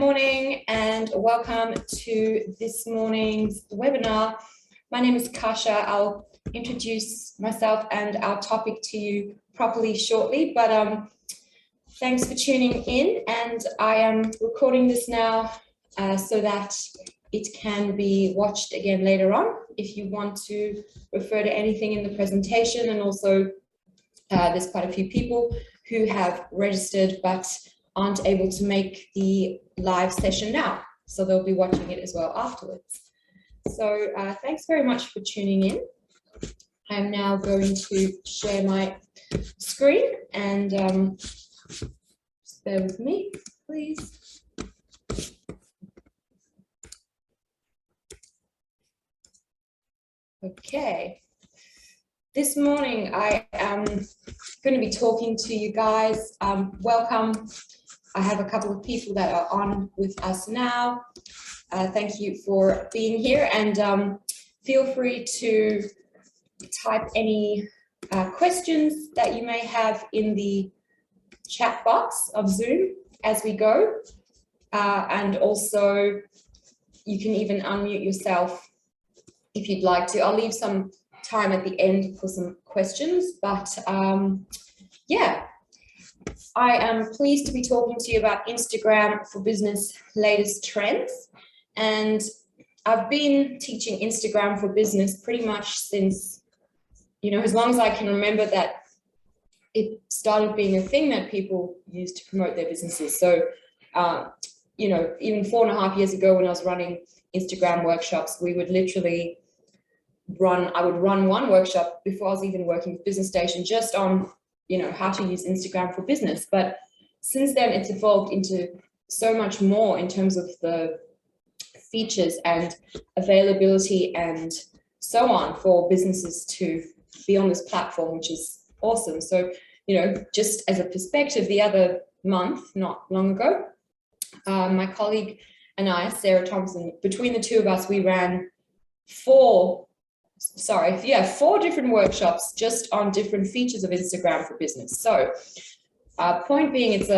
morning and welcome to this morning's webinar. My name is Kasia. I'll introduce myself and our topic to you properly shortly, but thanks for tuning in, and I am recording this now so that it can be watched again later on if you want to refer to anything in the presentation. And also there's quite a few people who have registered but aren't able to make the live session now, so they'll be watching it as well afterwards. So thanks very much for tuning in. I'm now going to share my screen, and just bear with me, please. Okay. This morning I am going to be talking to you guys. Welcome. I have a couple of people that are on with us now. Thank you for being here, and feel free to type any questions that you may have in the chat box of Zoom as we go. And also you can even unmute yourself if you'd like to. I'll leave some time at the end for some questions, but yeah, I am pleased to be talking to you about Instagram for Business latest trends. And I've been teaching Instagram for Business pretty much since, as long as I can remember that it started being a thing that people used to promote their businesses. So, even 4.5 years ago when I was running Instagram workshops, we would literally I would run one workshop before I was even working with Business Station just on, how to use Instagram for business. But since then, it's evolved into so much more in terms of the features and availability and so on for businesses to be on this platform, which is awesome. So, just as a perspective, the other month, not long ago, my colleague and I, Sarah Thompson, between the two of us, we ran four different workshops just on different features of Instagram for business. So point being, it's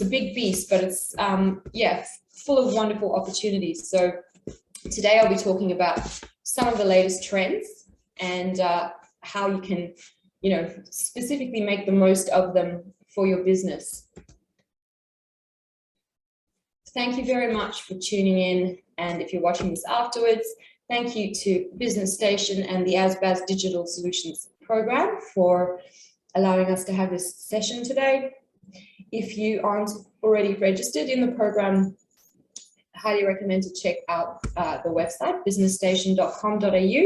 a big beast, but it's full of wonderful opportunities. So today I'll be talking about some of the latest trends and how you can specifically make the most of them for your business. Thank you very much for tuning in, and if you're watching this afterwards, thank you to Business Station and the ASBAS Digital Solutions Program for allowing us to have this session today. If you aren't already registered in the program, I highly recommend to check out the website, businessstation.com.au,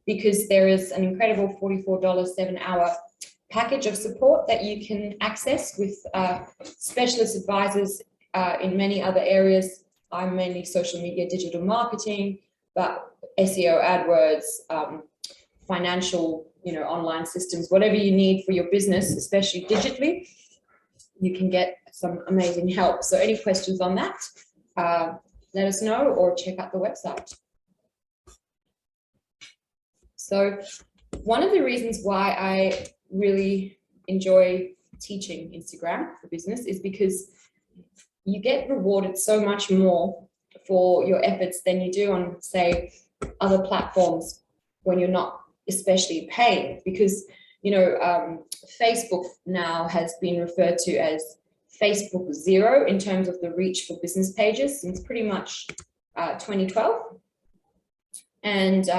because there is an incredible $44 7-hour package of support that you can access with specialist advisors in many other areas. I'm mainly social media, digital marketing, but SEO, AdWords, financial, online systems, whatever you need for your business, especially digitally, you can get some amazing help. So any questions on that, let us know or check out the website. So one of the reasons why I really enjoy teaching Instagram for business is because you get rewarded so much more for your efforts than you do on, say, other platforms when you're not especially paying, because Facebook now has been referred to as Facebook Zero in terms of the reach for business pages since pretty much 2012, and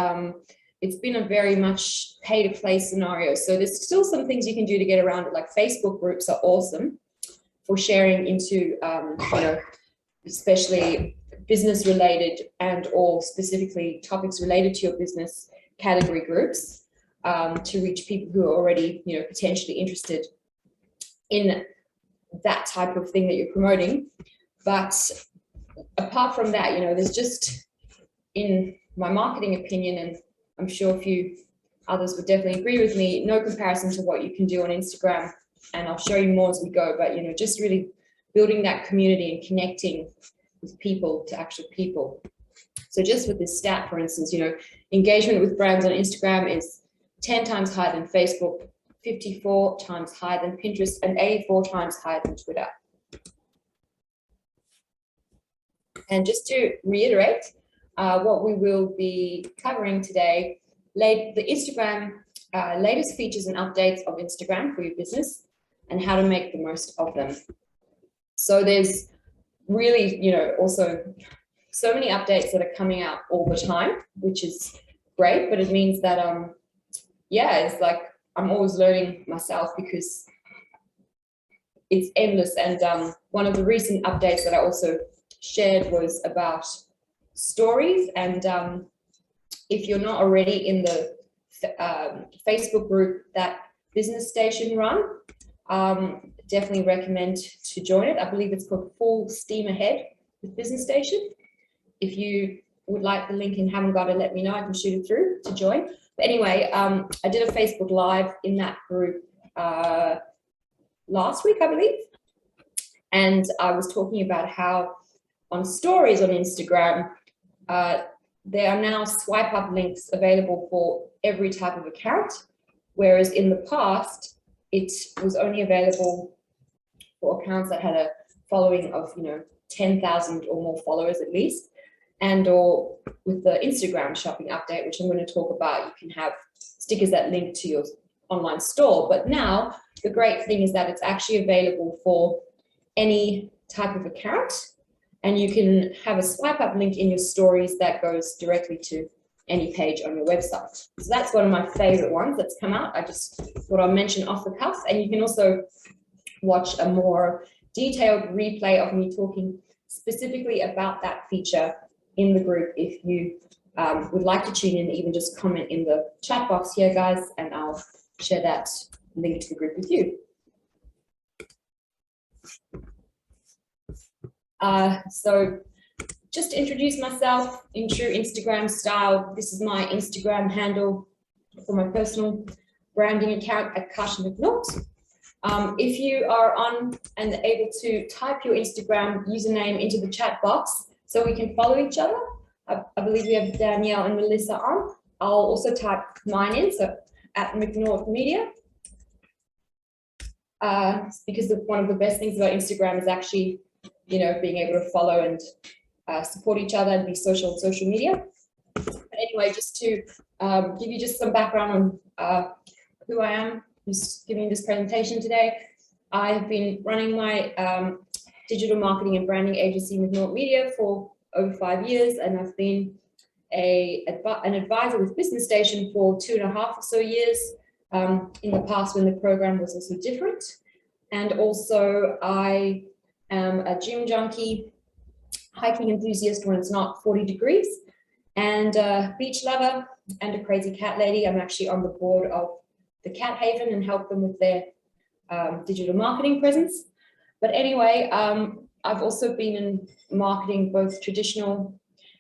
it's been a very much pay to play scenario. So there's still some things you can do to get around it, like Facebook groups are awesome for sharing into especially business related and or specifically topics related to your business category groups, to reach people who are already potentially interested in that type of thing that you're promoting. But apart from that, there's just, in my marketing opinion, and I'm sure a few others would definitely agree with me, no comparison to what you can do on Instagram, and I'll show you more as we go. But just really building that community and connecting with people to actual people. So just with this stat, for instance, engagement with brands on Instagram is 10 times higher than Facebook, 54 times higher than Pinterest, and 84 times higher than Twitter. And just to reiterate, what we will be covering today, the Instagram, latest features and updates of Instagram for your business and how to make the most of them. So there's really, also so many updates that are coming out all the time, which is great, but it means that, it's like I'm always learning myself because it's endless. And one of the recent updates that I also shared was about stories. And if you're not already in the Facebook group that Business Station run, definitely recommend to join it. I believe it's called Full Steam Ahead with Business Station. If you would like the link and haven't got it, let me know. I can shoot it through to join. But anyway, I did a Facebook Live in that group last week, I believe. And I was talking about how on stories on Instagram, there are now swipe up links available for every type of account, whereas in the past, it was only available for accounts that had a following of 10,000 or more followers at least, and or with the Instagram shopping update, which I'm going to talk about, you can have stickers that link to your online store. But now the great thing is that it's actually available for any type of account, and you can have a swipe up link in your stories that goes directly to any page on your website. So that's one of my favorite ones that's come out. I just thought I'll mention off the cuff, and you can also watch a more detailed replay of me talking specifically about that feature in the group if you would like to tune in, even just comment in the chat box here, guys, and I'll share that link to the group with you. So just to introduce myself in true Instagram style, this is my Instagram handle for my personal branding account at Kasia McNaught. If you are on and able to type your Instagram username into the chat box so we can follow each other, I believe we have Danielle and Melissa on. I'll also type mine in, so at McNaught Media. Because one of the best things about Instagram is actually, being able to follow and support each other and be social on social media. But anyway, just to give you just some background on who I am, who's giving this presentation today. I've been running my digital marketing and branding agency McNaught Media for over 5 years, and I've been an advisor with Business Station for 2.5 or so years in the past when the program was also different. And also I am a gym junkie, hiking enthusiast when it's not 40 degrees, and a beach lover and a crazy cat lady. I'm actually on the board of the Cat Haven and help them with their digital marketing presence. But anyway, I've also been in marketing, both traditional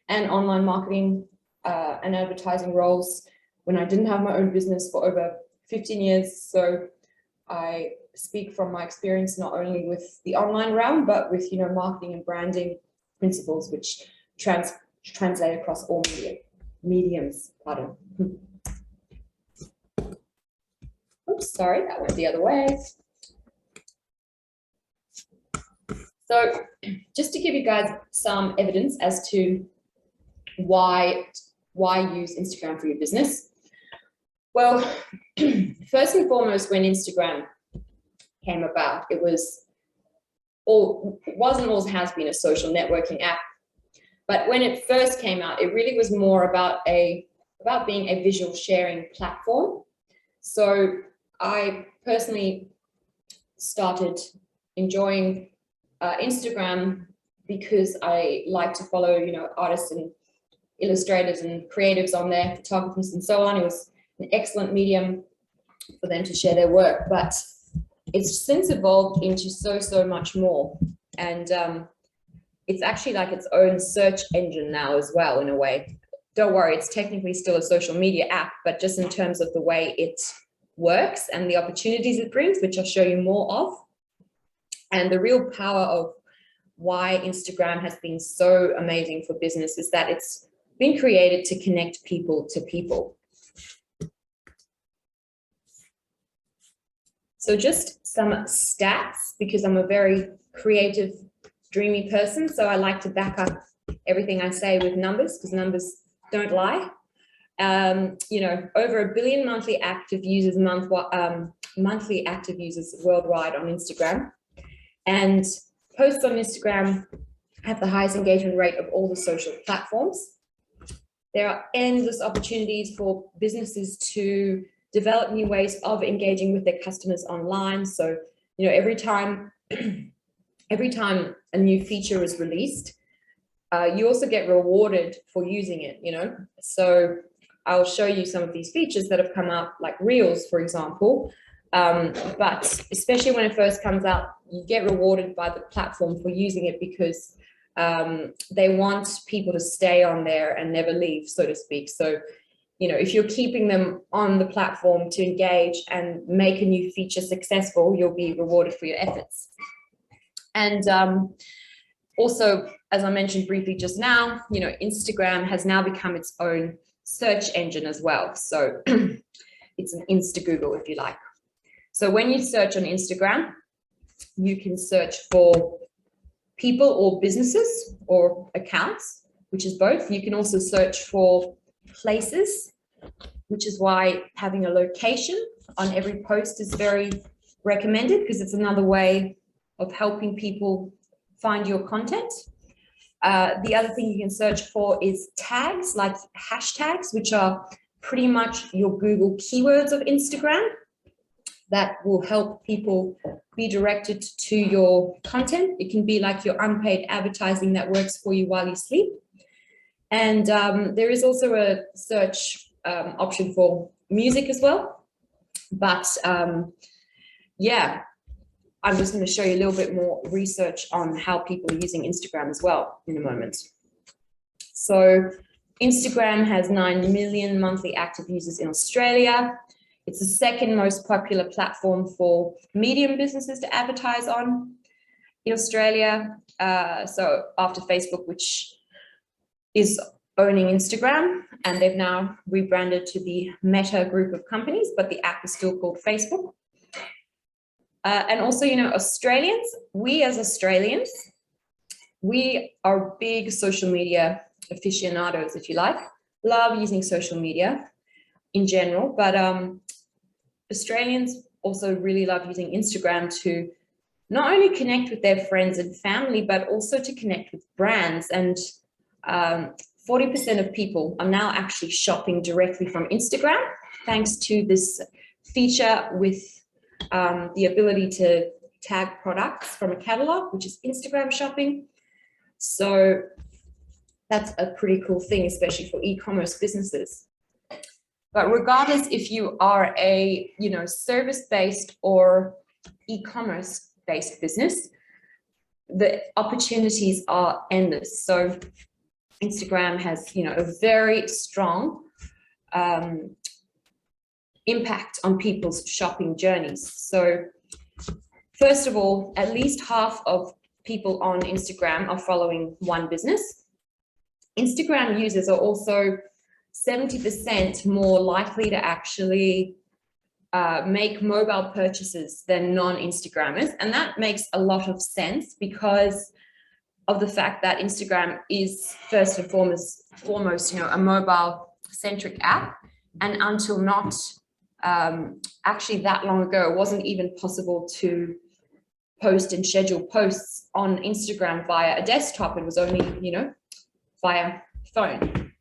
and online marketing and advertising roles when I didn't have my own business for over 15 years. So I speak from my experience, not only with the online realm, but with, marketing and branding principles, which translate across all mediums. Pardon. Oops, sorry, that went the other way. So just to give you guys some evidence as to why use Instagram for your business. Well, first and foremost, when Instagram came about, it wasn't always has been a social networking app. But when it first came out, it really was more about being a visual sharing platform. So I personally started enjoying Instagram because I like to follow, artists and illustrators and creatives on there, photographers and so on. It was an excellent medium for them to share their work, but it's since evolved into so much more. And it's actually like its own search engine now as well, in a way. Don't worry, it's technically still a social media app, but just in terms of the way it works and the opportunities it brings, which I'll show you more of. And the real power of why Instagram has been so amazing for business is that it's been created to connect people to people. So just some stats, because I'm a very creative, dreamy person, so I like to back up everything I say with numbers, because numbers don't lie. You know, over 1 billion monthly active users worldwide on Instagram, and posts on Instagram have the highest engagement rate of all the social platforms. There are endless opportunities for businesses to develop new ways of engaging with their customers online. So, you know, every time a new feature is released, you also get rewarded for using it, you know. So I'll show you some of these features that have come out, like Reels, for example. But especially when it first comes out, you get rewarded by the platform for using it, because they want people to stay on there and never leave, so to speak. So, you know, if you're keeping them on the platform to engage and make a new feature successful, you'll be rewarded for your efforts. And also, as I mentioned briefly just now, you know, Instagram has now become its own search engine as well. So it's an Insta Google, if you like. So when you search on Instagram, you can search for people or businesses or accounts, which is both. You can also search for places, which is why having a location on every post is very recommended, because it's another way of helping people find your content. The other thing you can search for is tags, like hashtags, which are pretty much your Google keywords of Instagram that will help people be directed to your content. It can be like your unpaid advertising that works for you while you sleep. And there is also a search option for music as well. But yeah, I'm just going to show you a little bit more research on how people are using Instagram as well in a moment. So Instagram has 9 million monthly active users in Australia. It's the second most popular platform for medium businesses to advertise on in Australia. So after Facebook, which is owning Instagram, and they've now rebranded to the Meta group of companies, but the app is still called Facebook. And also, you know, Australians, we as Australians, we are big social media aficionados, if you like, love using social media in general, but Australians also really love using Instagram to not only connect with their friends and family, but also to connect with brands. And 40% of people are now actually shopping directly from Instagram, thanks to this feature with the ability to tag products from a catalog, which is Instagram shopping. So that's a pretty cool thing, especially for e-commerce businesses. But regardless if you are a, you know, service-based or e-commerce based business, the opportunities are endless. So Instagram has, you know, a very strong impact on people's shopping journeys. So first of all, at least half of people on Instagram are following one business. Instagram users are also 70% more likely to actually make mobile purchases than non-Instagrammers. And that makes a lot of sense because of the fact that Instagram is first and foremost, you know, a mobile-centric app. And until not actually that long ago, it wasn't even possible to post and schedule posts on Instagram via a desktop. It was only, you know, via phone.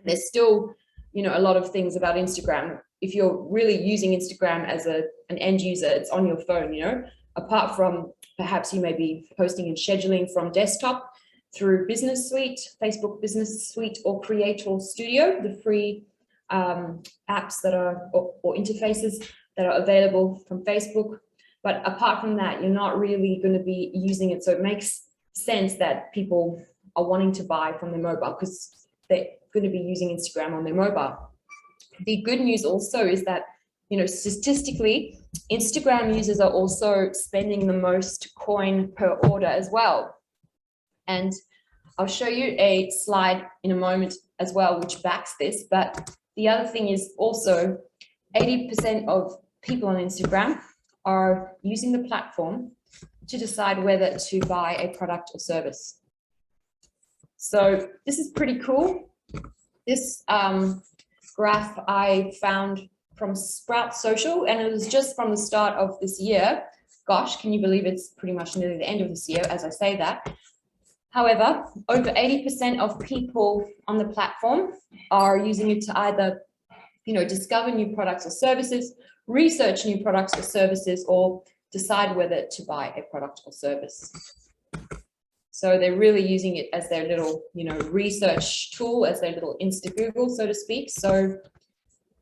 There's still, you know, a lot of things about Instagram. If you're really using Instagram as an end user, it's on your phone, you know, apart from perhaps you may be posting and scheduling from desktop through Business Suite, Facebook Business Suite, or Creator Studio, the free apps that are, or interfaces that are available from Facebook. But apart from that, you're not really going to be using it. So it makes sense that people are wanting to buy from their mobile because they're going to be using Instagram on their mobile. The good news also is that, you know, statistically, Instagram users are also spending the most coin per order as well. And I'll show you a slide in a moment as well, which backs this. But the other thing is also 80% of people on Instagram are using the platform to decide whether to buy a product or service. So this is pretty cool. This graph I found from Sprout Social, and it was just from the start of this year. Gosh, can you believe it's pretty much nearly the end of this year as I say that. However, over 80% of people on the platform are using it to either, discover new products or services, research new products or services, or decide whether to buy a product or service. So they're really using it as their little, research tool, as their little Insta Google, so to speak. So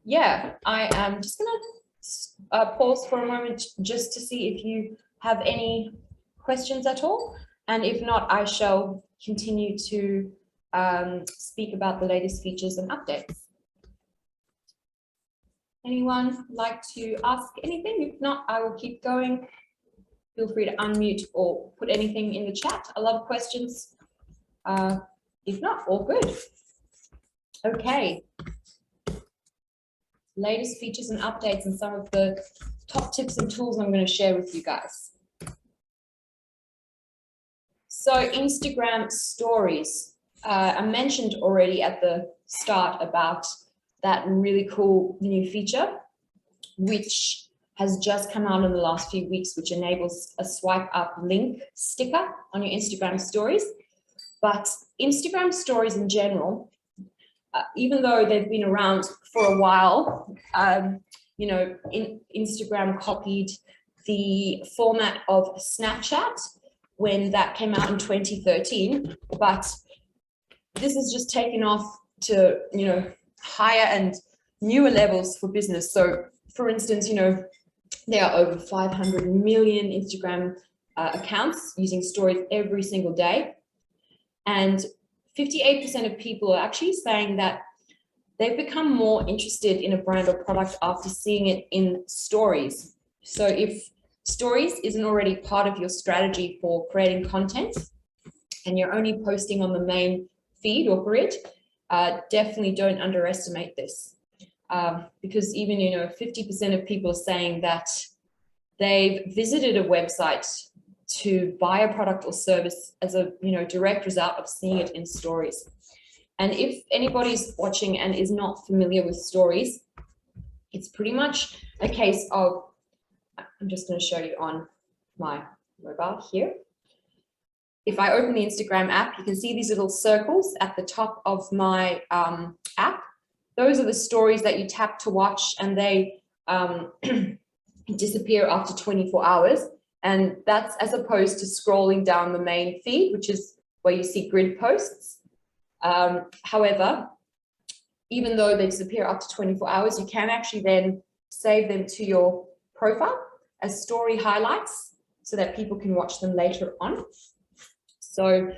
yeah, I am just gonna pause for a moment just to see if you have any questions at all. And if not, I shall continue to speak about the latest features and updates. Anyone like to ask anything? If not, I will keep going. Feel free to unmute or put anything in the chat. I love questions. If not, all good. Okay. Latest features and updates and some of the top tips and tools I'm going to share with you guys. So Instagram stories, I mentioned already at the start about that really cool new feature, which has just come out in the last few weeks, which enables a swipe up link sticker on your Instagram stories. But Instagram stories in general, even though they've been around for a while, Instagram copied the format of Snapchat when that came out in 2013, but this has just taken off to, higher and newer levels for business. So for instance, there are over 500 million Instagram accounts using stories every single day. And 58% of people are actually saying that they've become more interested in a brand or product after seeing it in stories. So if stories isn't already part of your strategy for creating content and you're only posting on the main feed or grid, definitely don't underestimate this. Because even, 50% of people are saying that they've visited a website to buy a product or service as a, direct result of seeing it in stories. And if anybody's watching and is not familiar with stories, it's pretty much a case of, I'm just going to show you on my mobile here. If I open the Instagram app, you can see these little circles at the top of my app. Those are the stories that you tap to watch, and they disappear after 24 hours. And that's as opposed to scrolling down the main feed, which is where you see grid posts. However, even though they disappear after 24 hours, you can actually then save them to your profile as story highlights so that people can watch them later on. So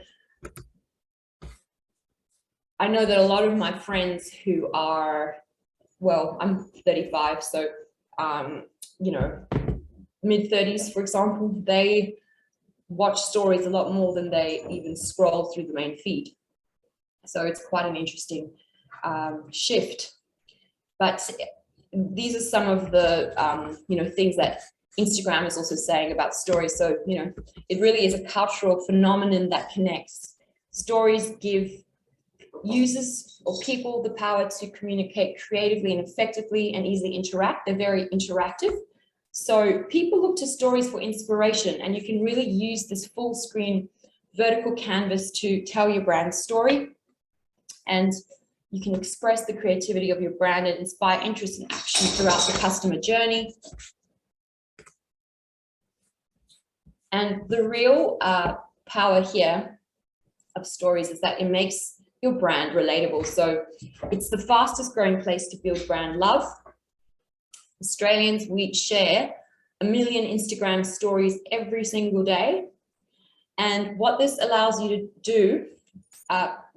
I know that a lot of my friends who are, well, I'm 35, so, mid-30s, for example, they watch stories a lot more than they even scroll through the main feed. So it's quite an interesting shift. But these are some of the, things that Instagram is also saying about stories. So, it really is a cultural phenomenon that connects. Stories give users or people the power to communicate creatively and effectively and easily interact. They're very interactive. So people look to stories for inspiration, and you can really use this full screen vertical canvas to tell your brand story. And you can express the creativity of your brand and inspire interest and action throughout the customer journey. And the real power here of stories is that it makes your brand relatable. So it's the fastest growing place to build brand love. Australians, we share 1 million Instagram stories every single day. And what this allows you to do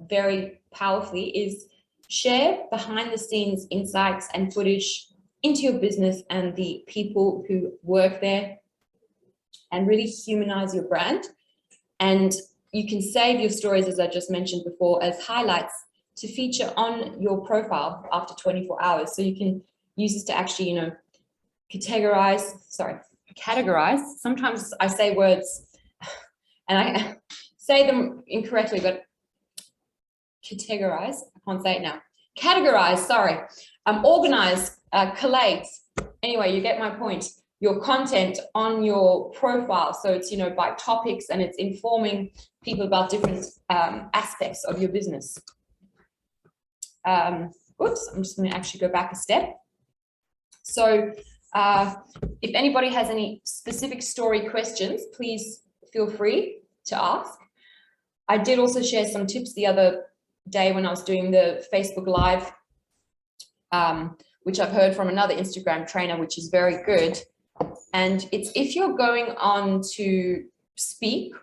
very powerfully is share behind the scenes insights and footage into your business and the people who work there, and really humanize your brand. And you can save your stories, as I just mentioned before, as highlights to feature on your profile after 24 hours. So you can use this to actually, categorize. Sometimes I say words and I say them incorrectly, but categorize, I can't say it now, categorize, sorry, organize, collate. Anyway, you get my point. Your content on your profile. So it's, you know, by topics, and it's informing people about different aspects of your business. Oops, I'm just going to actually go back a step. So if anybody has any specific story questions, please feel free to ask. I did also share some tips the other day when I was doing the Facebook Live, which I've heard from another Instagram trainer, which is very good. And it's if you're going on to speak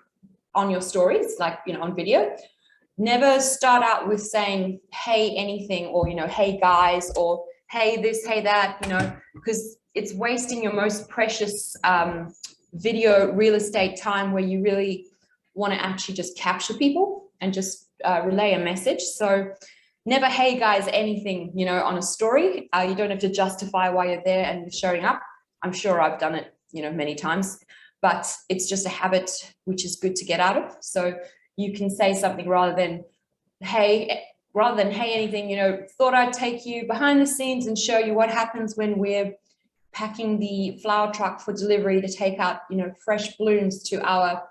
on your stories, like, you know, on video, never start out with saying, hey, anything, or, you know, hey guys, or hey this, hey that, you know, because it's wasting your most precious video real estate time where you really want to actually just capture people and just relay a message. So never, hey guys, anything, you know, on a story. You don't have to justify why you're there and you're showing up. I'm sure I've done it, you know, many times, but it's just a habit which is good to get out of. So you can say something rather than hey anything, you know, thought I'd take you behind the scenes and show you what happens when we're packing the flower truck for delivery to take out, you know, fresh blooms to our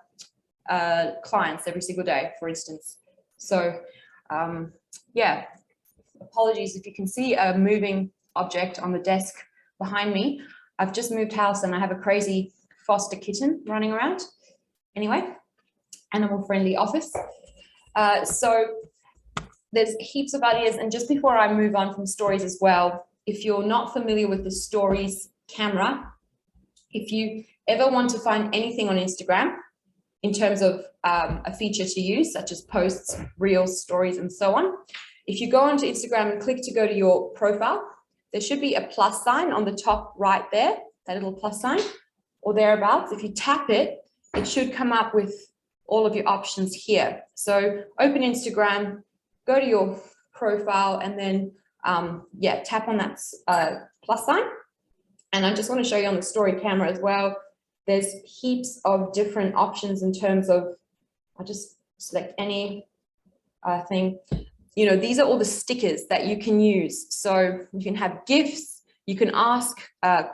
clients every single day, for instance. So yeah, apologies if you can see a moving object on the desk behind me. I've just moved house and I have a crazy foster kitten running around. Anyway, animal-friendly office. So there's heaps of ideas. And just before I move on from stories as well, if you're not familiar with the stories camera, if you ever want to find anything on Instagram in terms of a feature to use, such as posts, reels, stories, and so on, if you go onto Instagram and click to go to your profile, there should be a plus sign on the top right there, that little plus sign, or thereabouts. If you tap it, it should come up with all of your options here. So open Instagram, go to your profile, and then yeah, tap on that plus sign. And I just want to show you on the story camera as well, there's heaps of different options in terms of, I'll just select any thing. You know, these are all the stickers that you can use. So you can have GIFs, you can ask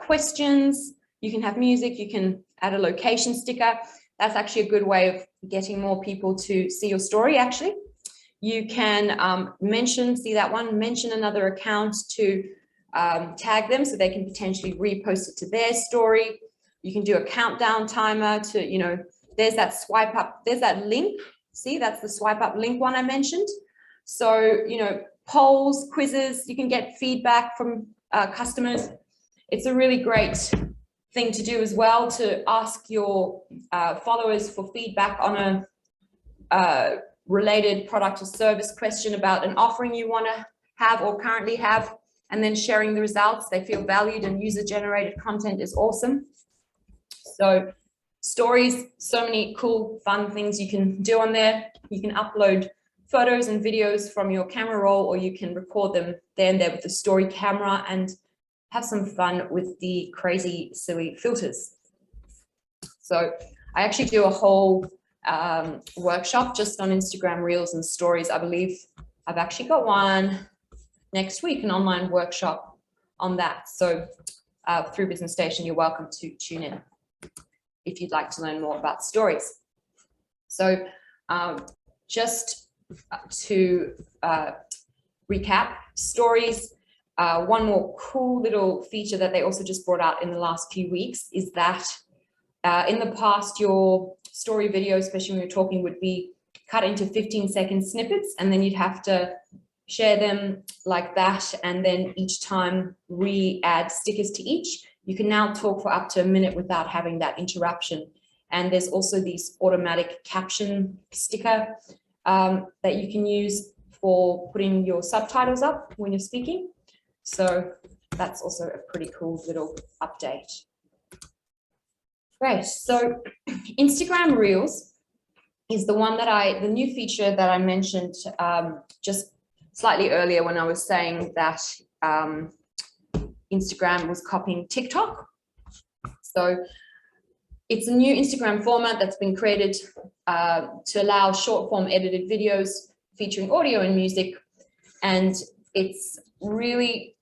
questions, you can have music, you can add a location sticker. That's actually a good way of getting more people to see your story, actually. You can mention, see that one, mention another account to tag them so they can potentially repost it to their story. You can do a countdown timer to, you know, there's that swipe up, there's that link. See, that's the swipe up link one I mentioned. So, you know, polls, quizzes, you can get feedback from customers. It's a really great thing to do as well, to ask your followers for feedback on a related product or service question about an offering you want to have or currently have, and then sharing the results. They feel valued, and user-generated content is awesome. So stories, so many cool, fun things you can do on there. You can upload photos and videos from your camera roll, or you can record them there and there with the story camera and have some fun with the crazy, silly filters. So I actually do a whole workshop just on Instagram Reels and Stories. I believe I've actually got one next week, an online workshop on that. So through Business Station, you're welcome to tune in if you'd like to learn more about stories. So just to recap, stories, one more cool little feature that they also just brought out in the last few weeks is that in the past, your story video, especially when you're talking, would be cut into 15-second snippets, and then you'd have to share them like that, and then each time re-add stickers to each. You can now talk for up to a minute without having that interruption. And there's also these automatic caption sticker that you can use for putting your subtitles up when you're speaking. So that's also a pretty cool little update. Great. So Instagram Reels is the one that the new feature that I mentioned just slightly earlier when I was saying that Instagram was copying TikTok. So it's a new Instagram format that's been created to allow short form edited videos featuring audio and music, and it's really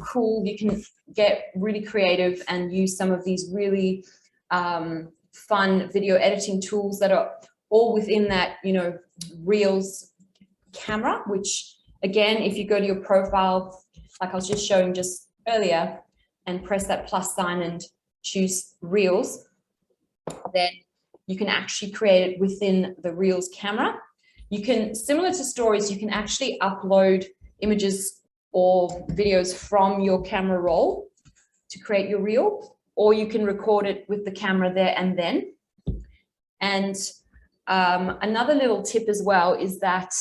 cool. You can get really creative and use some of these really fun video editing tools that are all within that, you know, Reels camera, which again, if you go to your profile, like I was just showing just earlier, and press that plus sign and choose Reels, then you can actually create it within the Reels camera. You can, similar to stories, you can actually upload images or videos from your camera roll to create your reel, or you can record it with the camera there and then. And another little tip as well is that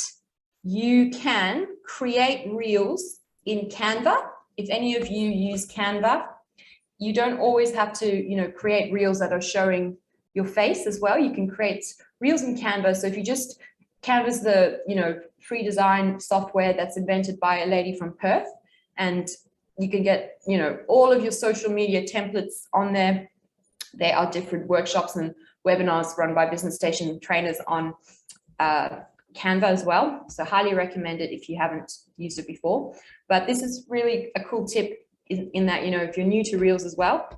you can create reels in Canva. If any of you use Canva, you don't always have to, you know, create reels that are showing your face as well. You can create reels in Canva. So if you just, Canva's the, you know, free design software that's invented by a lady from Perth, and you can get, you know, all of your social media templates on there. There are different workshops and webinars run by Business Station trainers on Canva as well. So highly recommend it if you haven't used it before. But this is really a cool tip in that, you know, if you're new to Reels as well,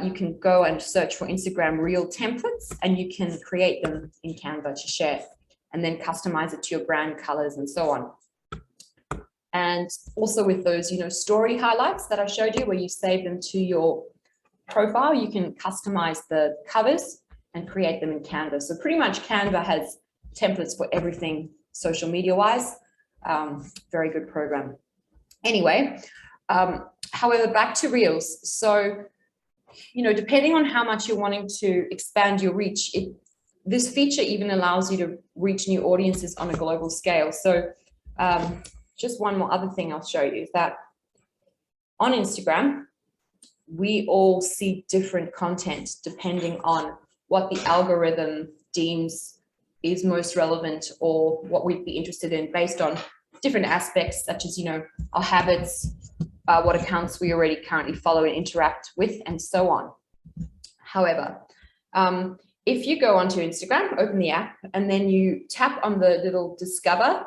you can go and search for Instagram Reel templates, and you can create them in Canva to share, and then customize it to your brand colors and so on. And also with those, you know, story highlights that I showed you, where you save them to your profile, you can customize the covers and create them in Canva. So pretty much Canva has templates for everything social media wise. Very good program. Anyway, however, back to Reels. So, you know, depending on how much you're wanting to expand your reach, this feature even allows you to reach new audiences on a global scale. So just one more other thing I'll show you is that on Instagram, we all see different content depending on what the algorithm deems is most relevant, or what we'd be interested in based on different aspects, such as, you know, our habits, what accounts we already currently follow and interact with, and so on. However, if you go onto Instagram, open the app, and then you tap on the little discover,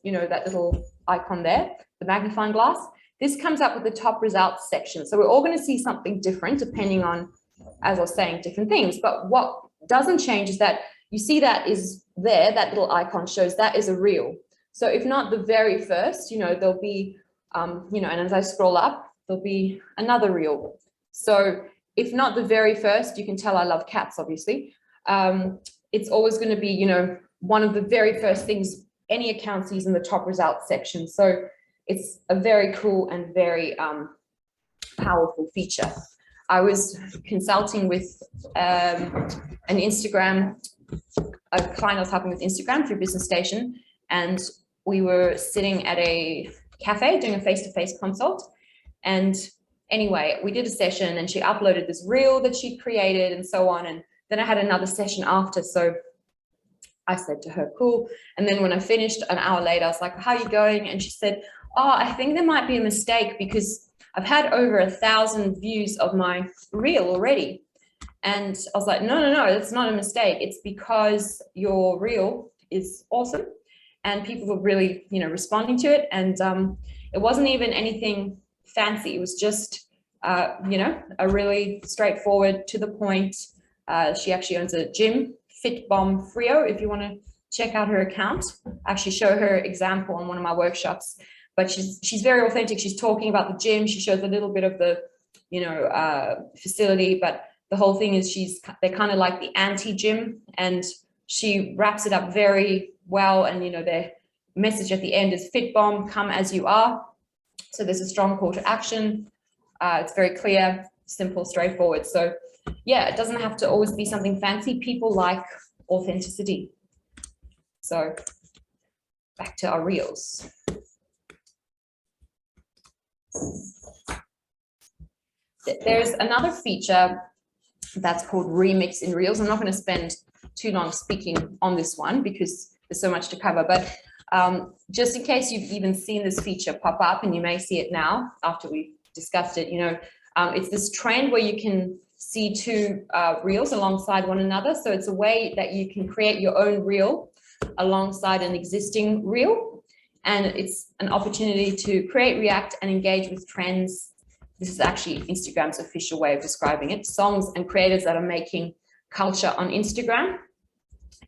you know, that little icon there, the magnifying glass, this comes up with the top results section. So we're all going to see something different depending on, as I was saying, different things. But what doesn't change is that you see that is there, that little icon shows that is a reel. So if not the very first, you know, there'll be, you know, and as I scroll up, there'll be another reel. So if not the very first, you can tell I love cats, obviously. It's always going to be, you know, one of the very first things any account sees in the top results section. So it's a very cool and very powerful feature. I was consulting with a client I was helping with Instagram through Business Station, and we were sitting at a cafe doing a face-to-face consult. And anyway, we did a session and she uploaded this reel that she'd created and so on. And then I had another session after. So I said to her, cool. And then when I finished an hour later, I was like, how are you going? And she said, oh, I think there might be a mistake because I've had over 1,000 views of my reel already. And I was like, no, it's not a mistake. It's because your reel is awesome and people were really, you know, responding to it. And it wasn't even anything fancy. It was just, you know, a really straightforward, to the point. She actually owns a gym, Fit Bomb Frio, if you want to check out her account. I actually show her example on one of my workshops, but she's very authentic. She's talking about the gym. She shows a little bit of the, you know, facility, but the whole thing is they're kind of like the anti-gym, and she wraps it up very well. And, you know, their message at the end is Fit Bomb, come as you are. So there's a strong call to action. It's very clear, simple, straightforward. So yeah, it doesn't have to always be something fancy. People like authenticity. So back to our reels. There's another feature that's called remix in reels. I'm not going to spend too long speaking on this one because there's so much to cover, but just in case you've even seen this feature pop up, and you may see it now after we've discussed it, you know, it's this trend where you can see two reels alongside one another. So it's a way that you can create your own reel alongside an existing reel. And it's an opportunity to create, react, and engage with trends. This is actually Instagram's official way of describing it. Songs and creators that are making culture on Instagram.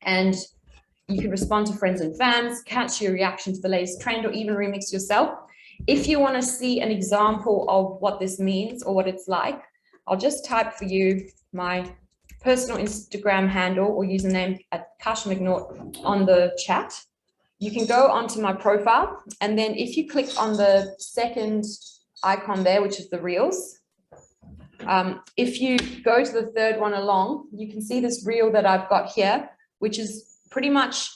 And you can respond to friends and fans, catch your reaction to the latest trend, or even remix yourself. If you want to see an example of what this means or what it's like, I'll just type for you my personal Instagram handle or username at Kasia McNaught on the chat. You can go onto my profile, and then if you click on the second icon there, which is the reels, if you go to the third one along, you can see this reel that I've got here, which is pretty much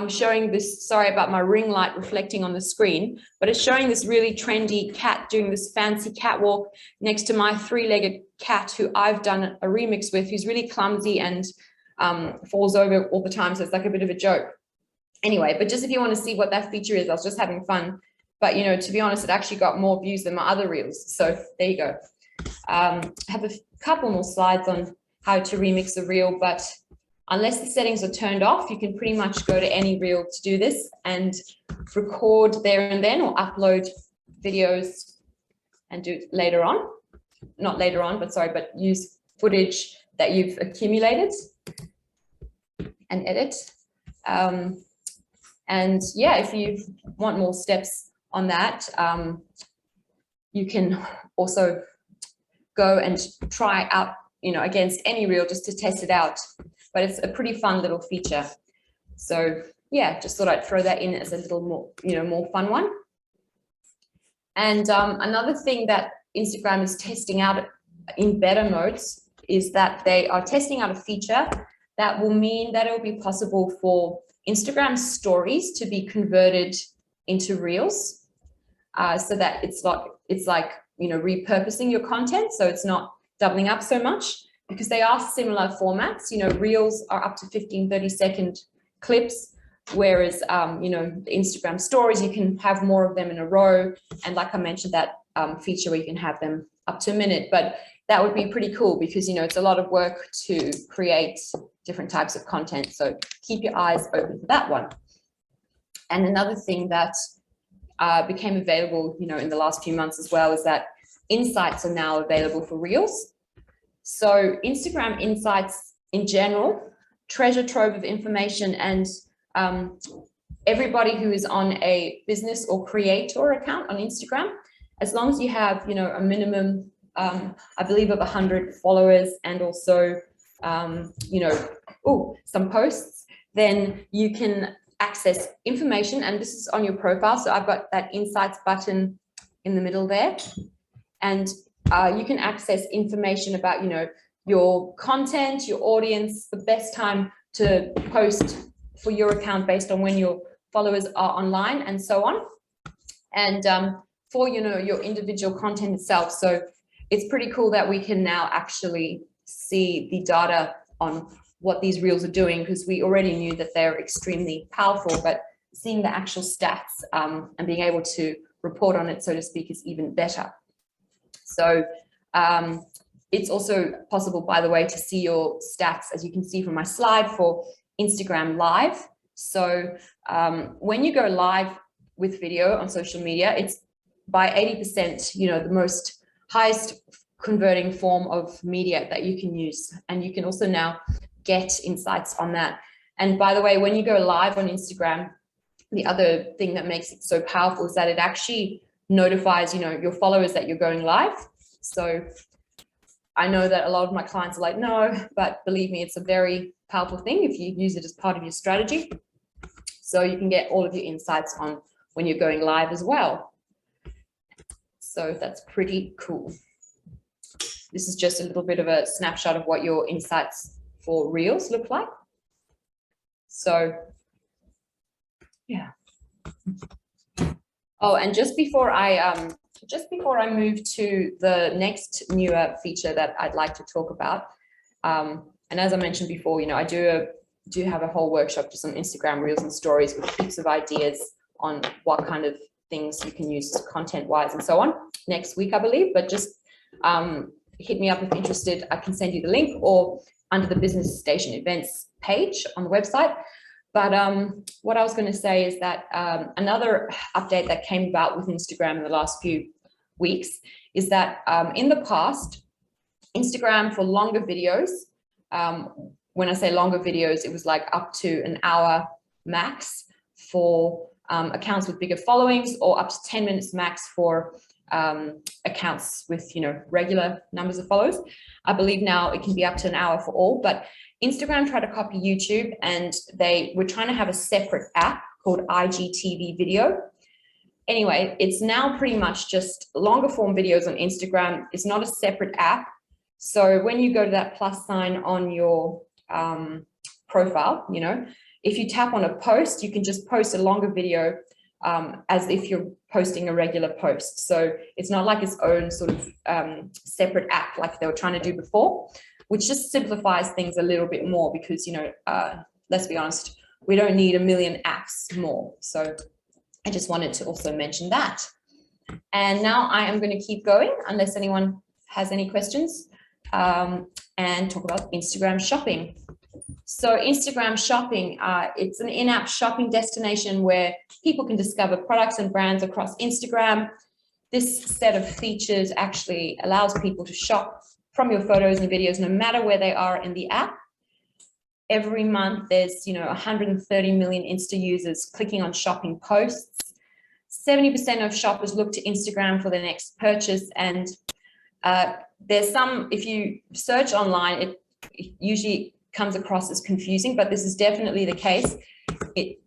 showing this, sorry about my ring light reflecting on the screen, but it's showing this really trendy cat doing this fancy catwalk next to my three-legged cat who I've done a remix with, who's really clumsy and falls over all the time. So it's like a bit of a joke. Anyway, but just if you want to see what that feature is, I was just having fun. But, you know, to be honest, it actually got more views than my other reels. So there you go. I have a couple more slides on how to remix a reel, but unless the settings are turned off, you can pretty much go to any reel to do this and record there and then, or upload videos and do it later on. Not later on, but sorry, but use footage that you've accumulated and edit. And yeah, if you want more steps on that, you can also go and try out, you know, against any reel just to test it out. But it's a pretty fun little feature. So yeah, just thought I'd throw that in as a little more, you know, more fun one. And another thing that Instagram is testing out in beta modes is that they are testing out a feature that will mean that it will be possible for Instagram stories to be converted into reels, so that it's like, you know, repurposing your content. So it's not doubling up so much, because they are similar formats. You know, reels are up to 15, 30-second clips, whereas, you know, the Instagram stories, you can have more of them in a row. And like I mentioned, that feature where you can have them up to a minute, but that would be pretty cool because, you know, it's a lot of work to create different types of content. So keep your eyes open for that one. And another thing that became available, you know, in the last few months as well, is that insights are now available for reels. So Instagram insights in general, treasure trove of information, and everybody who is on a business or creator account on Instagram, as long as you have, you know, a minimum, I believe, of 100 followers and also, you know, some posts, then you can access information. And this is on your profile. So I've got that insights button in the middle there. And you can access information about, you know, your content, your audience, the best time to post for your account based on when your followers are online, and so on. And for, you know, your individual content itself. So it's pretty cool that we can now actually see the data on what these reels are doing, because we already knew that they're extremely powerful, but seeing the actual stats and being able to report on it, so to speak, is even better. So it's also possible, by the way, to see your stats, as you can see from my slide, for Instagram Live. So when you go live with video on social media, it's by 80%, you know, the most highest converting form of media that you can use. And you can also now get insights on that. And by the way, when you go live on Instagram, the other thing that makes it so powerful is that it actually notifies, you know, your followers that you're going live. So I know that a lot of my clients are like, no, but believe me, it's a very powerful thing if you use it as part of your strategy. So you can get all of your insights on when you're going live as well. So that's pretty cool. This is just a little bit of a snapshot of what your insights for reels look like. So yeah. Oh, and just before I move to the next newer feature that I'd like to talk about, and as I mentioned before, you know, I do have a whole workshop just on Instagram reels and stories with heaps of ideas on what kind of things you can use content-wise and so on next week, I believe. But just hit me up if interested. I can send you the link, or under the Business Station events page on the website. But what I was going to say is that another update that came about with Instagram in the last few weeks is that in the past, Instagram for longer videos, when I say longer videos, it was like up to an hour max for accounts with bigger followings, or up to 10 minutes max for accounts with, you know, regular numbers of followers. I believe now it can be up to an hour for all, but Instagram tried to copy YouTube, and they were trying to have a separate app called IGTV video. Anyway, it's now pretty much just longer form videos on Instagram. It's not a separate app. So when you go to that plus sign on your profile, you know, if you tap on a post, you can just post a longer video as if you're posting a regular post. So it's not like its own sort of separate app like they were trying to do before, which just simplifies things a little bit more because, you know, let's be honest, we don't need a million apps more. So I just wanted to also mention that. And now I am going to keep going unless anyone has any questions, and talk about Instagram shopping. So Instagram shopping, it's an in-app shopping destination where people can discover products and brands across Instagram. This set of features actually allows people to shop from your photos and videos no matter where they are in the app. Every month there's, you know, 130 million Insta users clicking on shopping posts. 70% of shoppers look to Instagram for their next purchase, and there's some, if you search online, it usually comes across as confusing, but this is definitely the case,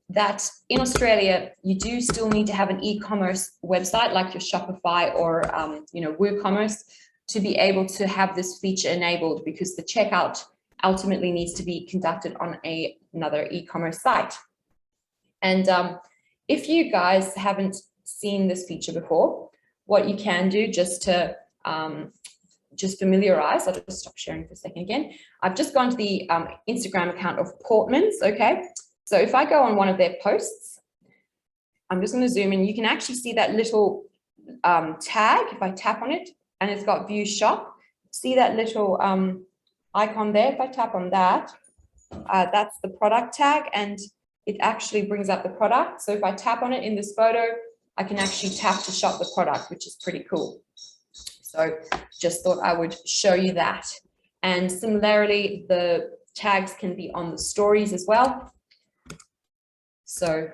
that in Australia, you do still need to have an e-commerce website like your Shopify or, you know, WooCommerce to be able to have this feature enabled, because the checkout ultimately needs to be conducted on another e-commerce site. And if you guys haven't seen this feature before, what you can do just to just familiarize, I'll just stop sharing for a second again. I've just gone to the Instagram account of Portman's, okay? So if I go on one of their posts, I'm just going to zoom in, you can actually see that little tag, if I tap on it, and it's got view shop. See that little icon there? If I tap on that, that's the product tag, and it actually brings up the product. So if I tap on it in this photo, I can actually tap to shop the product, which is pretty cool. So just thought I would show you that. And similarly, the tags can be on the stories as well. So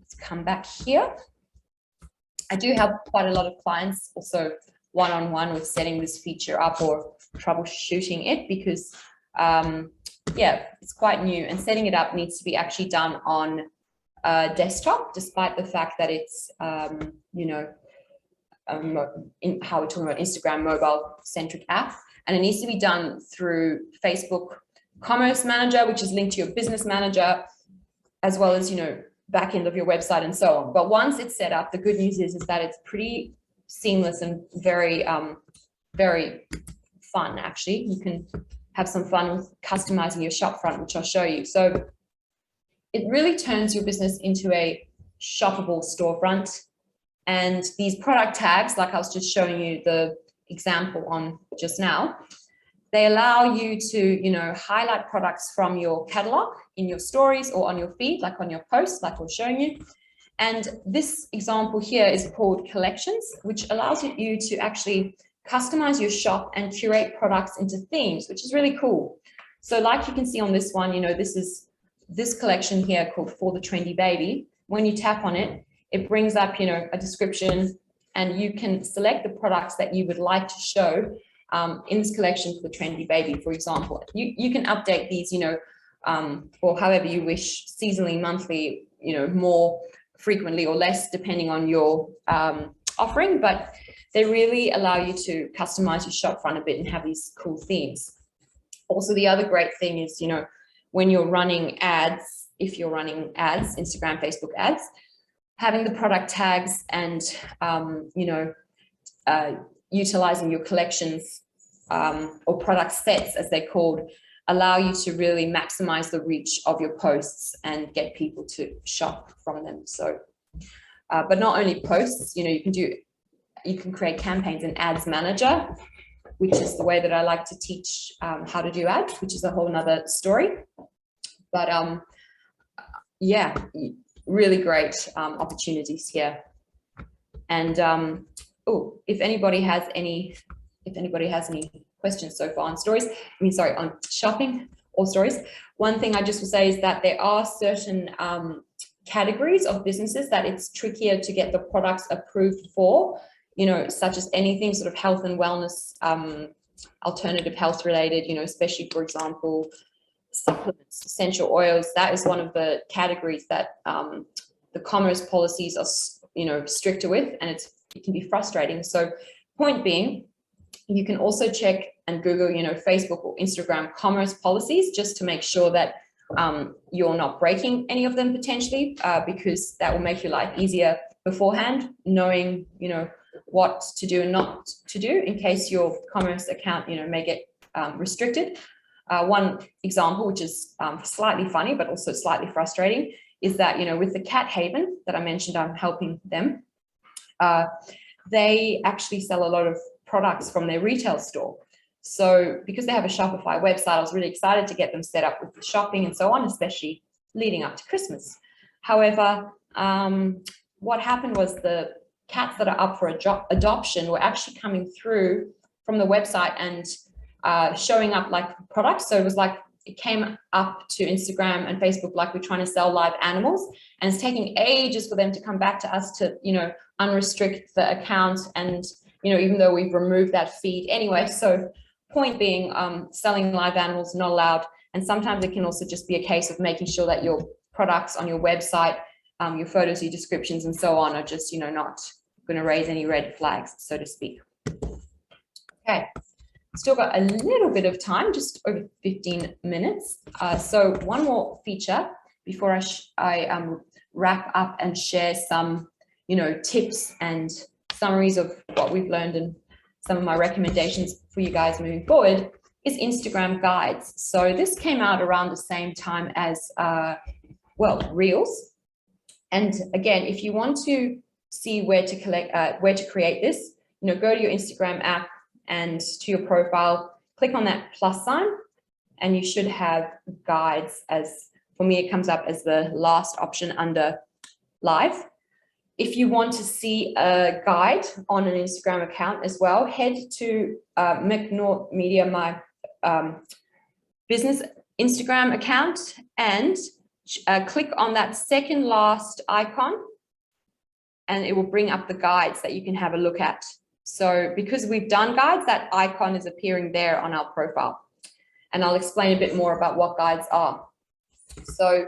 let's come back here. I do have quite a lot of clients also one-on-one with setting this feature up or troubleshooting it, because yeah, it's quite new, and setting it up needs to be actually done on desktop, despite the fact that it's you know, in how we're talking about Instagram mobile centric app, and it needs to be done through Facebook Commerce Manager, which is linked to your Business Manager, as well as, you know, back end of your website and so on. But once it's set up, the good news is that it's pretty seamless and very very fun. Actually, you can have some fun with customizing your shop front, which I'll show you. So it really turns your business into a shoppable storefront. And these product tags, like I was just showing you the example on just now, they allow you to, you know, highlight products from your catalog in your stories or on your feed, like on your posts, like we're showing you. And this example here is called Collections, which allows you to actually customize your shop and curate products into themes, which is really cool. So like you can see on this one, you know, this is this collection here called For the Trendy Baby. When you tap on it, it brings up, you know, a description, and you can select the products that you would like to show in this collection for the trendy baby, for example. You can update these, you know, or however you wish, seasonally, monthly, you know, more frequently or less, depending on your offering, but they really allow you to customize your shop front a bit and have these cool themes. Also, the other great thing is, you know, when you're running ads, if you're running ads, Instagram, Facebook ads, having the product tags and, you know, utilizing your collections or product sets, as they're called, allow you to really maximize the reach of your posts and get people to shop from them. So, but not only posts, you know, you can create campaigns in Ads Manager, which is the way that I like to teach how to do ads, which is a whole nother story. But yeah, really great opportunities here. And oh, if anybody has any questions so far on stories, on shopping or stories, one thing I just will say is that there are certain categories of businesses that it's trickier to get the products approved for, such as anything sort of health and wellness, alternative health related, especially, for example, supplements, essential oils. That is one of the categories that the commerce policies are, stricter with, and it can be frustrating. So point being, you can also check and Google, Facebook or Instagram commerce policies just to make sure that you're not breaking any of them potentially, because that will make your life easier beforehand, knowing, what to do and not to do in case your commerce account, may get restricted. One example, which is slightly funny, but also slightly frustrating, is that, with the Cat Haven that I mentioned, I'm helping them. They actually sell a lot of products from their retail store. So because they have a Shopify website, I was really excited to get them set up with the shopping and so on, especially leading up to Christmas. However, what happened was the cats that are up for adoption were actually coming through from the website and showing up like products. So it was like it came up to Instagram and Facebook like we're trying to sell live animals, and it's taking ages for them to come back to us to, unrestrict the account, and, even though we've removed that feed anyway. So point being, selling live animals not allowed. And sometimes it can also just be a case of making sure that your products on your website, your photos, your descriptions and so on are just, not going to raise any red flags, so to speak. Okay. Still got a little bit of time, just over 15 minutes. So one more feature before I wrap up and share some, tips and summaries of what we've learned and some of my recommendations for you guys moving forward is Instagram guides. So this came out around the same time as, Reels. And again, if you want to see where to create this, go to your Instagram app and to your profile, click on that plus sign, and you should have guides. As for me, it comes up as the last option under live. If you want to see a guide on an Instagram account as well, head to McNaught Media, my business Instagram account, and click on that second last icon, and it will bring up the guides that you can have a look at. So because we've done guides, that icon is appearing there on our profile. And I'll explain a bit more about what guides are. So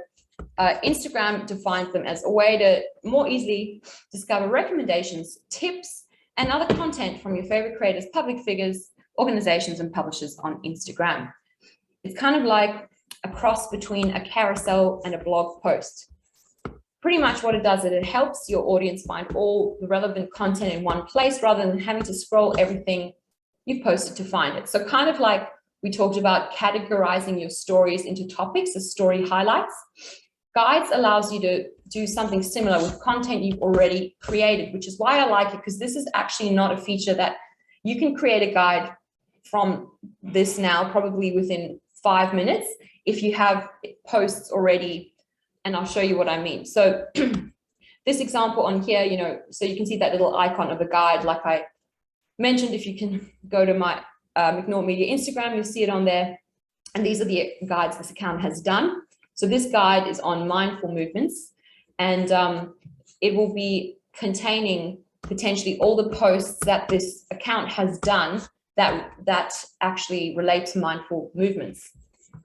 Instagram defines them as a way to more easily discover recommendations, tips, and other content from your favorite creators, public figures, organizations, and publishers on Instagram. It's kind of like a cross between a carousel and a blog post. Pretty much what it does is it helps your audience find all the relevant content in one place rather than having to scroll everything you've posted to find it. So kind of like we talked about categorizing your stories into topics, as story highlights. Guides allows you to do something similar with content you've already created, which is why I like it, because this is actually not a feature that you can create a guide from this now, probably within 5 minutes, if you have posts already. And I'll show you what I mean. So this example on here, so you can see that little icon of a guide. Like I mentioned, if you can go to my McNaught Media Instagram, you'll see it on there. And these are the guides this account has done. So this guide is on mindful movements, and it will be containing potentially all the posts that this account has done that actually relate to mindful movements.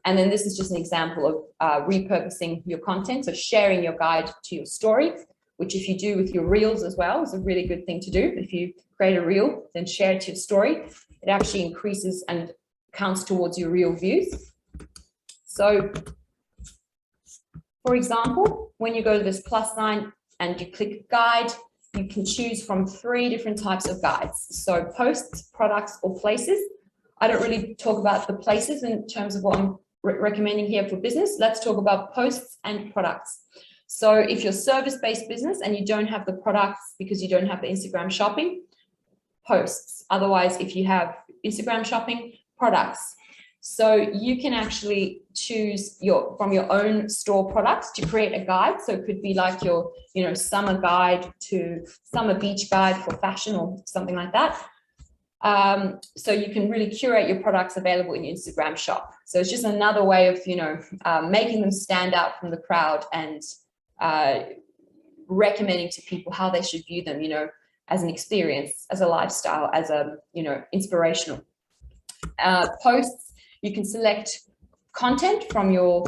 And then this is just an example of repurposing your content, so sharing your guide to your story, which if you do with your reels as well is a really good thing to do. If you create a reel, then share it to your story. It actually increases and counts towards your reel views. So, for example, when you go to this plus sign and you click guide, you can choose from 3 different types of guides. So posts, products, or places. I don't really talk about the places in terms of what I'm recommending here for business. Let's talk about posts and products. So if you're service-based business and you don't have the products because you don't have the Instagram shopping, posts. Otherwise, if you have Instagram shopping, products. So you can actually choose from your own store products to create a guide. So it could be like your, summer guide to summer beach guide for fashion or something like that. So you can really curate your products available in your Instagram shop. So it's just another way of, making them stand out from the crowd and recommending to people how they should view them, as an experience, as a lifestyle, as a, inspirational. Posts, you can select content from your,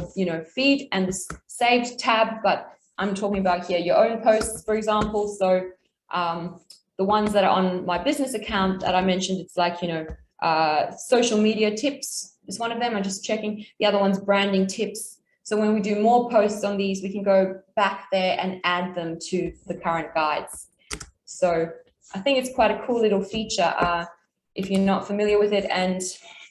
feed and the saved tab, but I'm talking about here your own posts, for example. So the ones that are on my business account that I mentioned, it's like, social media tips is one of them. I'm just checking. The other one's branding tips. So when we do more posts on these, we can go back there and add them to the current guides. So I think it's quite a cool little feature if you're not familiar with it. And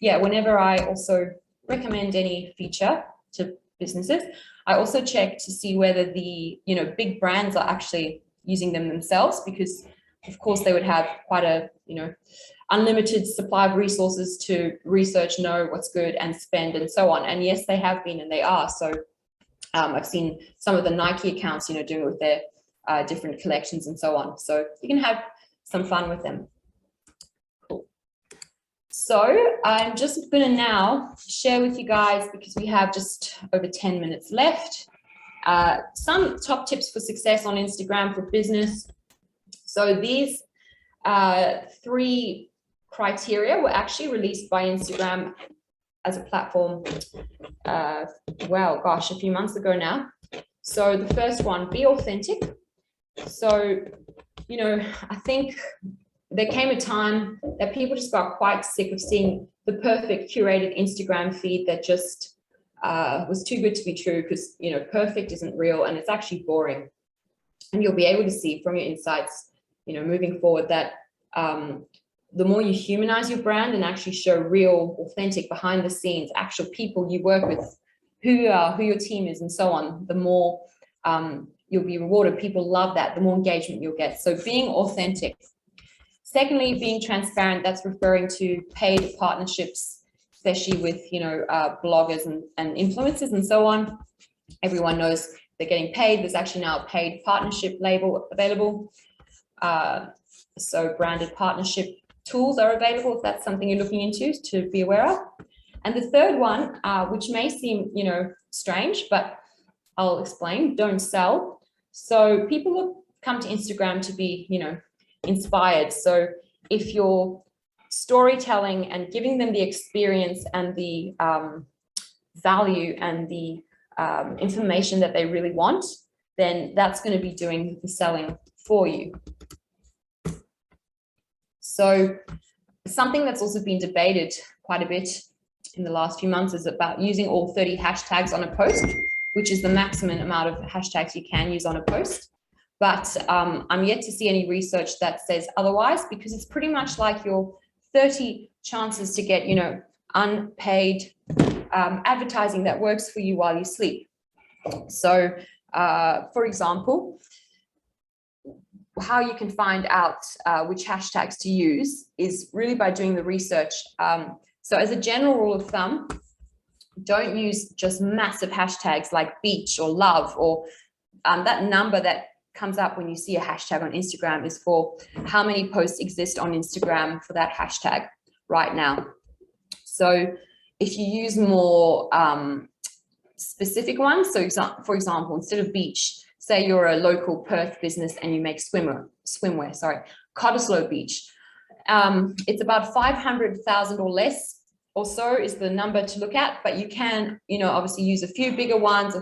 yeah, whenever I also recommend any feature to businesses, I also check to see whether the, big brands are actually using them themselves, because of course they would have quite a, unlimited supply of resources to research, know what's good and spend and so on. And yes, they have been and they are. So I've seen some of the Nike accounts, doing it with their different collections and so on. So you can have some fun with them. Cool. So I'm just going to now share with you guys, because we have just over 10 minutes left, some top tips for success on Instagram for business. So these 3 criteria were actually released by Instagram as a platform, a few months ago now. So the first one, be authentic. So, I think there came a time that people just got quite sick of seeing the perfect curated Instagram feed that just was too good to be true, because, perfect isn't real and it's actually boring. And you'll be able to see from your insights, moving forward, that the more you humanize your brand and actually show real, authentic, behind the scenes, actual people you work with, who you are, who your team is, and so on, the more you'll be rewarded. People love that, the more engagement you'll get. So being authentic. Secondly, being transparent. That's referring to paid partnerships, especially with, bloggers and influencers and so on. Everyone knows they're getting paid. There's actually now a paid partnership label available. So branded partnership tools are available if that's something you're looking into, to be aware of. And the third one, which may seem, strange, but I'll explain, don't sell. So people will come to Instagram to be, inspired. So if you're storytelling and giving them the experience and the value and the information that they really want, then that's going to be doing the selling for you. So something that's also been debated quite a bit in the last few months is about using all 30 hashtags on a post, which is the maximum amount of hashtags you can use on a post. But I'm yet to see any research that says otherwise, because it's pretty much like your 30 chances to get, unpaid advertising that works for you while you sleep. So, for example, how you can find out which hashtags to use is really by doing the research. So as a general rule of thumb, don't use just massive hashtags like beach or love, or that number that comes up when you see a hashtag on Instagram is for how many posts exist on Instagram for that hashtag right now. So if you use more specific ones, so for example, instead of beach, say you're a local Perth business and you make swimwear, Cottesloe Beach. It's about 500,000 or less or so is the number to look at, but you can, obviously use a few bigger ones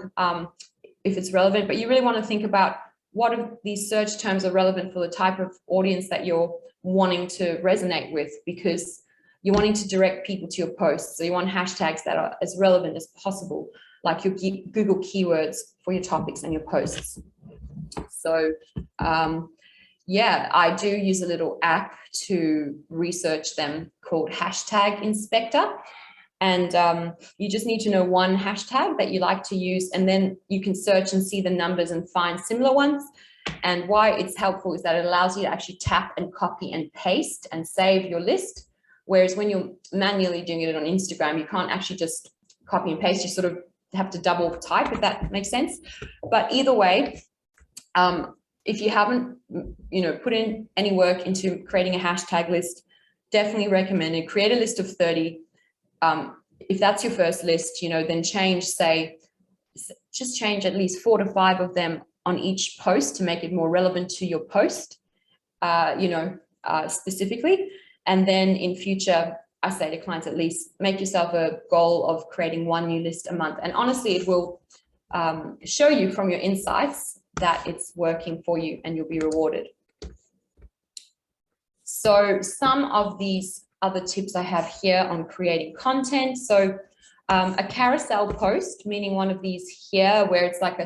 if it's relevant, but you really want to think about what of these search terms are relevant for the type of audience that you're wanting to resonate with, because you're wanting to direct people to your posts. So you want hashtags that are as relevant as possible, like your Google keywords for your topics and your posts. So yeah, I do use a little app to research them called Hashtag Inspector. And you just need to know one hashtag that you like to use, and then you can search and see the numbers and find similar ones. And why it's helpful is that it allows you to actually tap and copy and paste and save your list, Whereas when you're manually doing it on Instagram, you can't actually just copy and paste. You sort of have to double type, if that makes sense. But either way, if you haven't, put in any work into creating a hashtag list, definitely recommend it. Create a list of 30. If that's your first list, then just change at least 4 to 5 of them on each post to make it more relevant to your post, specifically. And then in future, I say to clients, at least make yourself a goal of creating 1 new list a month. And honestly, it will show you from your insights that it's working for you and you'll be rewarded. So some of these other tips I have here on creating content. So a carousel post, meaning one of these here where it's like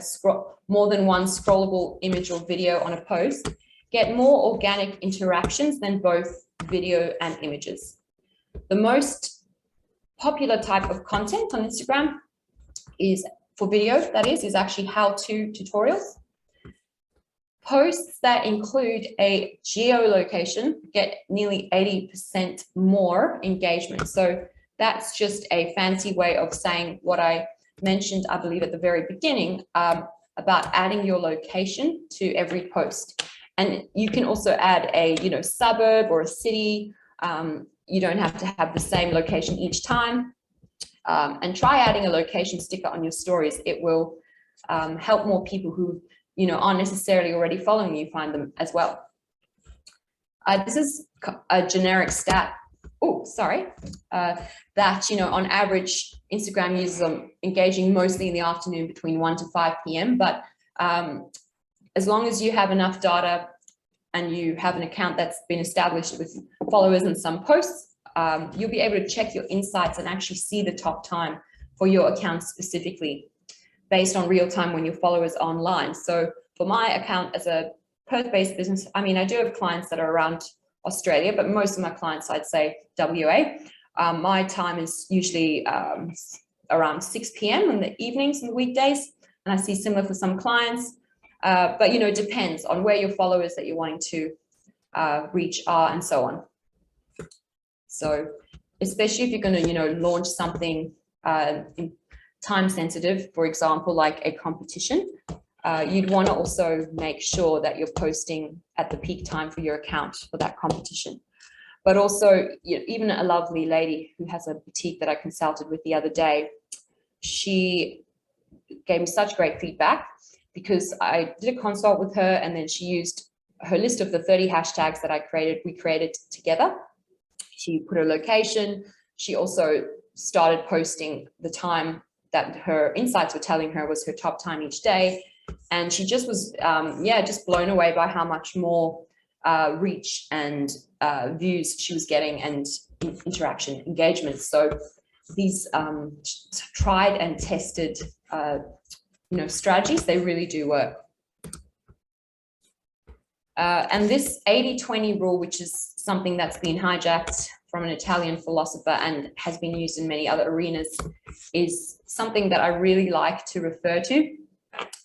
more than one scrollable image or video on a post, get more organic interactions than both video and images. The most popular type of content on Instagram is for video, that is actually how-to tutorials. Posts that include a geolocation get nearly 80% more engagement. So that's just a fancy way of saying what I mentioned, I believe, at the very beginning, about adding your location to every post. And you can also add a suburb or a city. You don't have to have the same location each time. And try adding a location sticker on your stories. It will help more people who aren't necessarily already following you find them as well. This is a generic stat. That on average, Instagram users are engaging mostly in the afternoon between 1 to 5 p.m. But as long as you have enough data and you have an account that's been established with followers and some posts, you'll be able to check your insights and actually see the top time for your account specifically based on real time when your followers are online. So for my account as a Perth-based business, I do have clients that are around Australia, but most of my clients, I'd say WA. My time is usually around 6 p.m. in the evenings and the weekdays, and I see similar for some clients. But it depends on where your followers that you're wanting to reach are and so on. So especially if you're going to launch something time sensitive, for example, like a competition, you'd want to also make sure that you're posting at the peak time for your account for that competition. But also, even a lovely lady who has a boutique that I consulted with the other day, she gave me such great feedback because I did a consult with her, and then she used her list of the 30 hashtags that we created together. She put her location. She also started posting the time that her insights were telling her was her top time each day. And she just was, just blown away by how much more reach and views she was getting and interaction, engagement. So these tried and tested, strategies, they really do work. And this 80-20 rule, which is something that's been hijacked from an Italian philosopher and has been used in many other arenas, is something that I really like to refer to.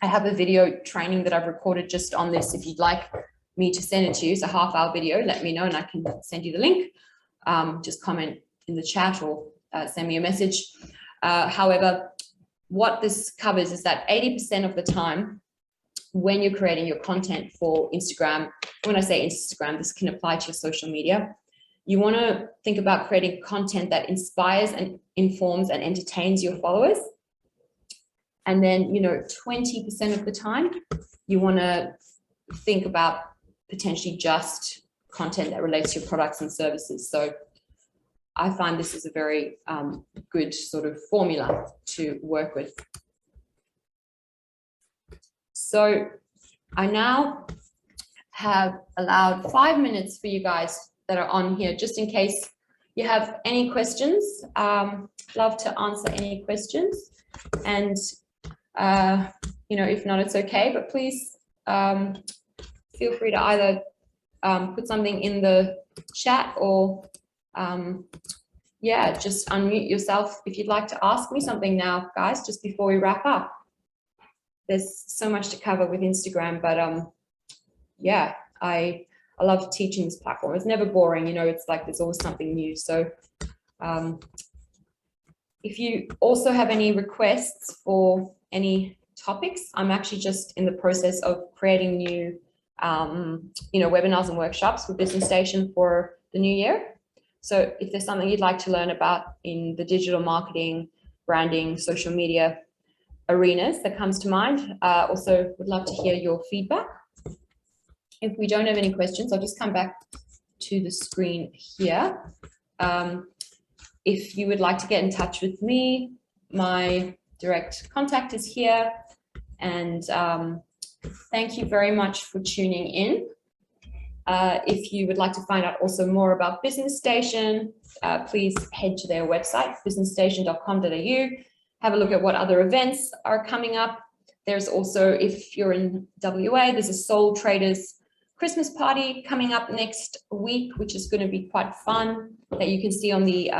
I have a video training that I've recorded just on this. If you'd like me to send it to you, it's a half-hour video, let me know and I can send you the link. Just comment in the chat or send me a message. However, what this covers is that 80% of the time when you're creating your content for Instagram, when I say Instagram, this can apply to your social media, you want to think about creating content that inspires and informs and entertains your followers. And then, 20% of the time, you want to think about potentially just content that relates to your products and services. So I find this is a very good sort of formula to work with. So I now have allowed 5 minutes for you guys that are on here, just in case you have any questions. Love to answer any questions. And, if not, it's okay, but please feel free to either put something in the chat or, just unmute yourself if you'd like to ask me something now, guys, just before we wrap up. There's so much to cover with Instagram, but I I love teaching this platform. It's never boring, you know, it's like there's always something new. So if you also have any requests for any topics, I'm actually just in the process of creating new, you know, webinars and workshops for Business Station for the new year. So if there's something you'd like to learn about in the digital marketing, branding, social media arenas that comes to mind, also would love to hear your feedback. If we don't have any questions, I'll just come back to the screen here. If you would like to get in touch with me, my direct contact is here. And thank you very much for tuning in. If you would like to find out also more about Business Station, please head to their website, businessstation.com.au. Have a look at what other events are coming up. There's also, if you're in WA, there's a Sole Traders Christmas party coming up next week, which is going to be quite fun, that you can see on the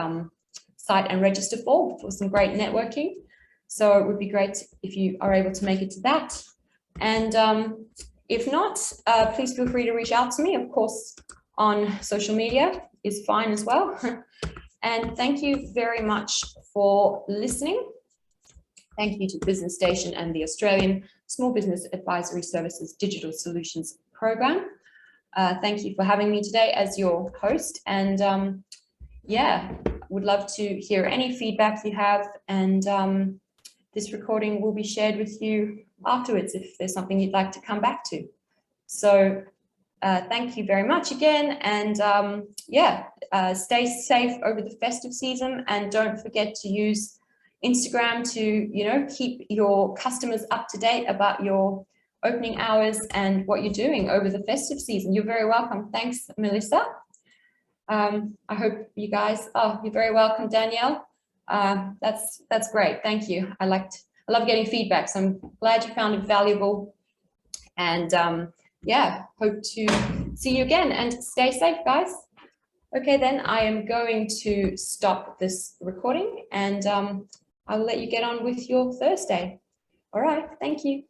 site and register for some great networking. So it would be great if you are able to make it to that. And if not, please feel free to reach out to me. Of course, on social media is fine as well. And thank you very much for listening. Thank you to Business Station and the Australian Small Business Advisory Services Digital Solutions Program. Thank you for having me today as your host. And yeah, would love to hear any feedback you have. And this recording will be shared with you afterwards if there's something you'd like to come back to. So thank you very much again. And yeah, stay safe over the festive season, and don't forget to use Instagram to, you know, keep your customers up to date about your opening hours and what you're doing over the festive season. You're very welcome. Thanks, Melissa. I hope you guys, oh, you're very welcome, Danielle. That's great. Thank you. I love getting feedback, so I'm glad you found it valuable. And yeah, hope to see you again, and stay safe, guys. Okay, then I am going to stop this recording, and I'll let you get on with your Thursday. All right, thank you.